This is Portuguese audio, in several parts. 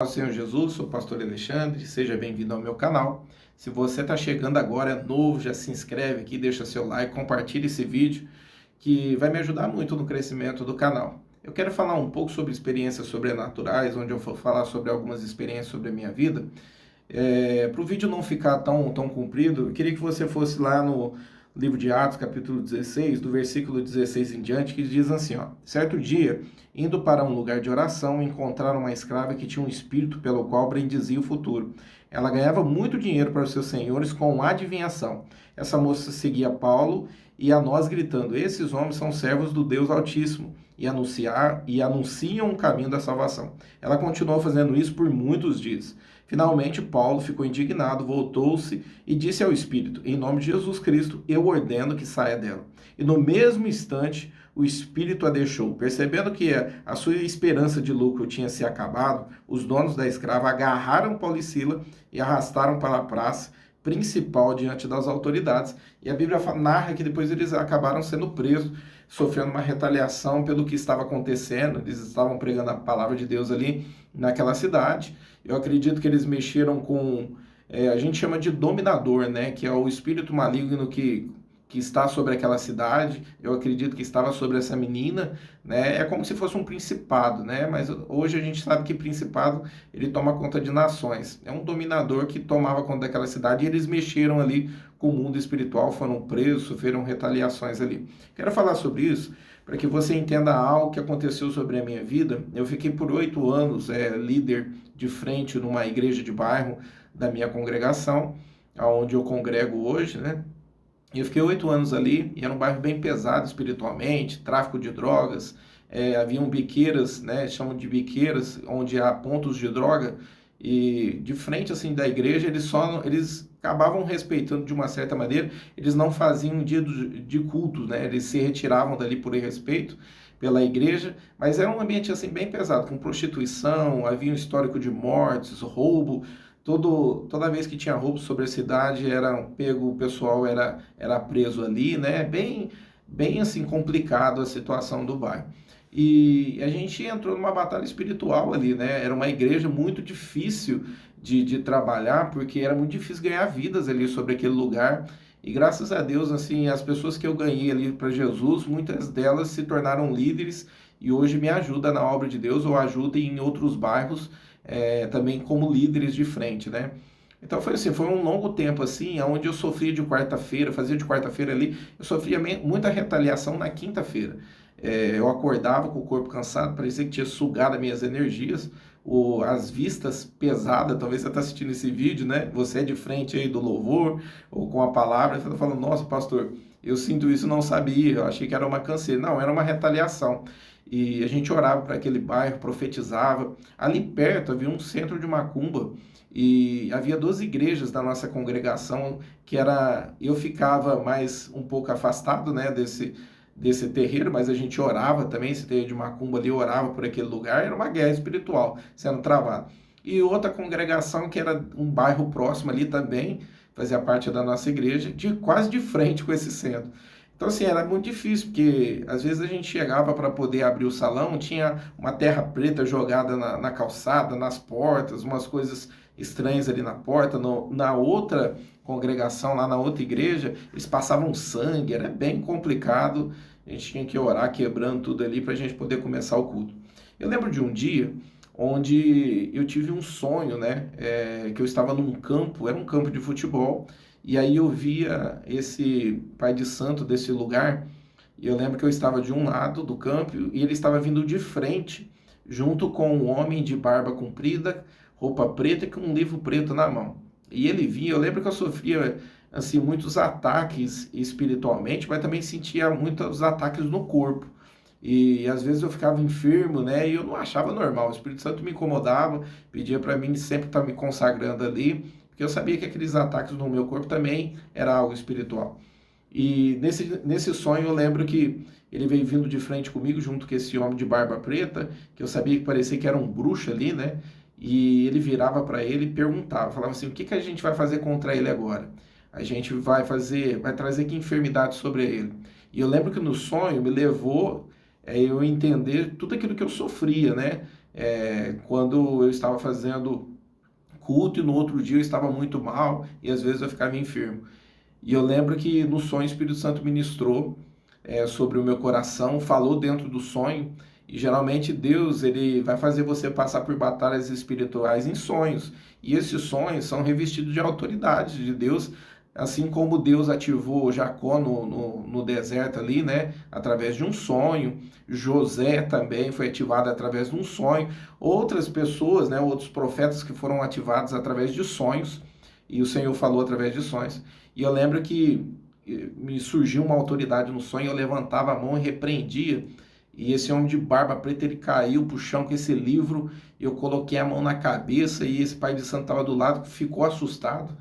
Paz do Senhor Jesus, sou o pastor Alexandre, seja bem-vindo ao meu canal. Se você está chegando agora, é novo, já se inscreve aqui, deixa seu like, compartilha esse vídeo, que vai me ajudar muito no crescimento do canal. Eu quero falar um pouco sobre experiências sobrenaturais, onde eu vou falar sobre algumas experiências sobre a minha vida. Para o vídeo não ficar tão comprido, eu queria que você fosse lá no livro de Atos, capítulo 16, do versículo 16 em diante, que diz assim, ó: certo dia, indo para um lugar de oração, encontraram uma escrava que tinha um espírito pelo qual bendizia o futuro. Ela ganhava muito dinheiro para os seus senhores com adivinhação. Essa moça seguia Paulo e a nós gritando: esses homens são servos do Deus Altíssimo e anunciam o caminho da salvação. Ela continuou fazendo isso por muitos dias. Finalmente, Paulo ficou indignado, voltou-se e disse ao Espírito: em nome de Jesus Cristo, eu ordeno que saia dela. E no mesmo instante, o Espírito a deixou. Percebendo que a sua esperança de lucro tinha se acabado, os donos da escrava agarraram Paulo e Sila e arrastaram para a praça principal diante das autoridades. E a Bíblia narra que depois eles acabaram sendo presos, sofrendo uma retaliação pelo que estava acontecendo. Eles estavam pregando a palavra de Deus ali naquela cidade. Eu acredito que eles mexeram com, a gente chama de dominador, né? Que é o espírito maligno que está sobre aquela cidade. Eu acredito que estava sobre essa menina, né? É como se fosse um principado, né? Mas hoje a gente sabe que principado, ele toma conta de nações. É um dominador que tomava conta daquela cidade e eles mexeram ali com o mundo espiritual, foram presos, sofreram retaliações ali. Quero falar sobre isso para que você entenda algo que aconteceu sobre a minha vida. Eu fiquei por 8 anos líder de frente numa igreja de bairro da minha congregação, aonde eu congrego hoje, né? Eu fiquei 8 anos ali e era um bairro bem pesado espiritualmente, tráfico de drogas, haviam biqueiras, né, chamam de biqueiras, onde há pontos de droga, e de frente assim da igreja eles acabavam respeitando de uma certa maneira, eles não faziam dia de culto, né, eles se retiravam dali por respeito pela igreja, mas era um ambiente assim bem pesado, com prostituição, havia um histórico de mortes, roubo. Toda vez que tinha roubo sobre a cidade, era pego, o pessoal era preso ali, né? Bem assim, complicado a situação do bairro. E a gente entrou numa batalha espiritual ali, né? Era uma igreja muito difícil de trabalhar, porque era muito difícil ganhar vidas ali sobre aquele lugar. E graças a Deus, assim, as pessoas que eu ganhei ali para Jesus, muitas delas se tornaram líderes e hoje me ajudam na obra de Deus ou ajudam em outros bairros também como líderes de frente, né? Então foi assim, foi um longo tempo assim, onde eu sofria de quarta-feira, fazia de quarta-feira ali, eu sofria muita retaliação na quinta-feira. Eu acordava com o corpo cansado, parecia que tinha sugado as minhas energias, as vistas pesadas. Talvez você está assistindo esse vídeo, né? Você é de frente aí do louvor, ou com a palavra, você está falando: nossa, pastor, eu sinto isso, não sabia, eu achei que era uma canseira. Não, era uma retaliação. E a gente orava para aquele bairro, profetizava. Ali perto havia um centro de macumba e havia 12 igrejas da nossa congregação, eu ficava mais um pouco afastado, né, desse terreiro, mas a gente orava também. Esse terreiro de macumba ali, orava por aquele lugar. Era uma guerra espiritual sendo travada. E outra congregação que era um bairro próximo ali também, fazia parte da nossa igreja, quase de frente com esse centro. Então, assim, era muito difícil, porque às vezes a gente chegava para poder abrir o salão, tinha uma terra preta jogada na calçada, nas portas, umas coisas estranhas ali na porta. Na outra congregação, lá na outra igreja, eles passavam sangue, era bem complicado. A gente tinha que orar quebrando tudo ali para a gente poder começar o culto. Eu lembro de um dia onde eu tive um sonho, né, que eu estava num campo, era um campo de futebol. E aí eu via esse pai de santo desse lugar, e eu lembro que eu estava de um lado do campo e ele estava vindo de frente, junto com um homem de barba comprida, roupa preta e com um livro preto na mão. E ele vinha, eu lembro que eu sofria assim muitos ataques espiritualmente, mas também sentia muitos ataques no corpo. E às vezes eu ficava enfermo, né? E eu não achava normal. O Espírito Santo me incomodava, pedia para mim sempre estar me consagrando ali, porque eu sabia que aqueles ataques no meu corpo também era algo espiritual. E nesse sonho eu lembro que ele veio vindo de frente comigo, junto com esse homem de barba preta, que eu sabia que parecia que era um bruxo ali, né? E ele virava para ele e perguntava, falava assim: o que a gente vai fazer contra ele agora? A gente vai trazer que enfermidade sobre ele? E eu lembro que no sonho me levou eu entender tudo aquilo que eu sofria, né? quando eu estava fazendo culto e no outro dia eu estava muito mal e às vezes eu ficava enfermo. E eu lembro que no sonho o Espírito Santo ministrou sobre o meu coração, falou dentro do sonho, e geralmente Deus ele vai fazer você passar por batalhas espirituais em sonhos, e esses sonhos são revestidos de autoridade de Deus, assim como Deus ativou Jacó no deserto ali, né, através de um sonho. José também foi ativado através de um sonho, outras pessoas, né, outros profetas que foram ativados através de sonhos, e o Senhor falou através de sonhos. E eu lembro que me surgiu uma autoridade no sonho, eu levantava a mão e repreendia, e esse homem de barba preta, ele caiu pro chão com esse livro, eu coloquei a mão na cabeça, e esse pai de santo estava do lado, ficou assustado.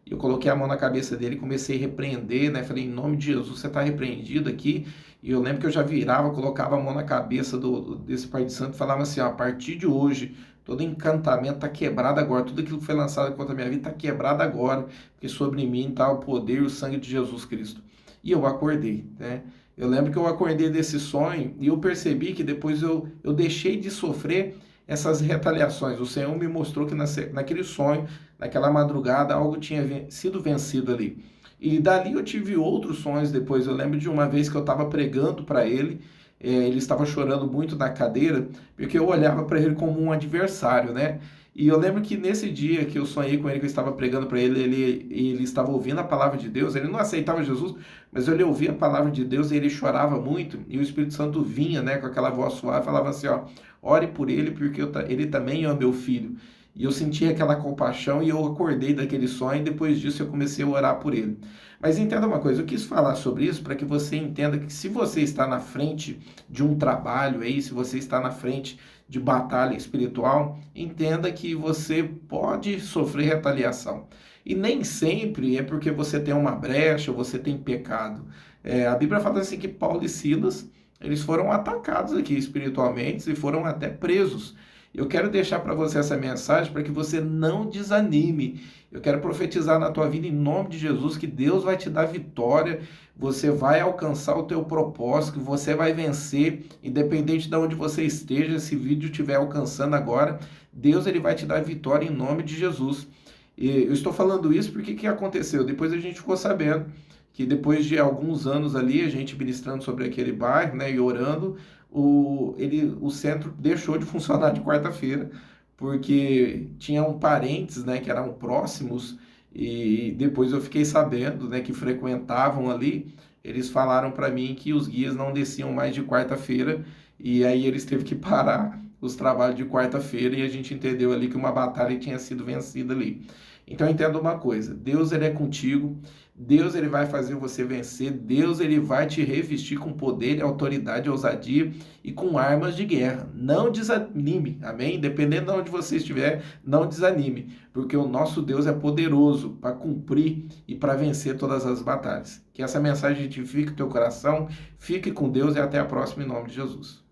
Eu coloquei a mão na cabeça dele e comecei a repreender, né? Falei, em nome de Jesus, você está repreendido aqui. E eu lembro que eu já virava, colocava a mão na cabeça desse pai de santo e falava assim, ó, a partir de hoje, todo encantamento está quebrado agora, tudo aquilo que foi lançado contra a minha vida está quebrado agora, porque sobre mim está o poder e o sangue de Jesus Cristo. E eu acordei, né? Eu lembro que eu acordei desse sonho e eu percebi que depois eu deixei de sofrer essas retaliações. O Senhor me mostrou que naquele sonho, naquela madrugada, algo tinha sido vencido ali. E dali eu tive outros sonhos depois. Eu lembro de uma vez que eu estava pregando para ele, ele estava chorando muito na cadeira, porque eu olhava para ele como um adversário, né? E eu lembro que nesse dia que eu sonhei com ele, que eu estava pregando para ele, ele estava ouvindo a palavra de Deus, ele não aceitava Jesus, mas ele ouvia a palavra de Deus e ele chorava muito, e o Espírito Santo vinha, né, com aquela voz suave, falava assim, ó, ore por ele, porque ele também é meu filho. E eu senti aquela compaixão e eu acordei daquele sonho, e depois disso eu comecei a orar por ele. Mas entenda uma coisa, eu quis falar sobre isso para que você entenda que se você está na frente de um trabalho aí, se você está na frente de batalha espiritual, entenda que você pode sofrer retaliação. E nem sempre é porque você tem uma brecha ou você tem pecado. A Bíblia fala assim que Paulo e Silas, eles foram atacados aqui espiritualmente e foram até presos. Eu quero deixar para você essa mensagem para que você não desanime. Eu quero profetizar na tua vida em nome de Jesus que Deus vai te dar vitória, você vai alcançar o teu propósito, que você vai vencer, independente de onde você esteja, esse vídeo estiver alcançando agora, Deus ele vai te dar vitória em nome de Jesus. E eu estou falando isso porque o que aconteceu? Depois a gente ficou sabendo que depois de alguns anos ali, a gente ministrando sobre aquele bairro, né, e orando, o centro deixou de funcionar de quarta-feira, porque tinham parentes, né, que eram próximos, e depois eu fiquei sabendo, né, que frequentavam ali, eles falaram para mim que os guias não desciam mais de quarta-feira, e aí eles teve que parar os trabalhos de quarta-feira, e a gente entendeu ali que uma batalha tinha sido vencida ali. Então entenda uma coisa, Deus ele é contigo, Deus ele vai fazer você vencer, Deus ele vai te revestir com poder e autoridade, ousadia e com armas de guerra. Não desanime, amém? Dependendo de onde você estiver, não desanime, porque o nosso Deus é poderoso para cumprir e para vencer todas as batalhas. Que essa mensagem edifique o teu coração, fique com Deus e até a próxima em nome de Jesus.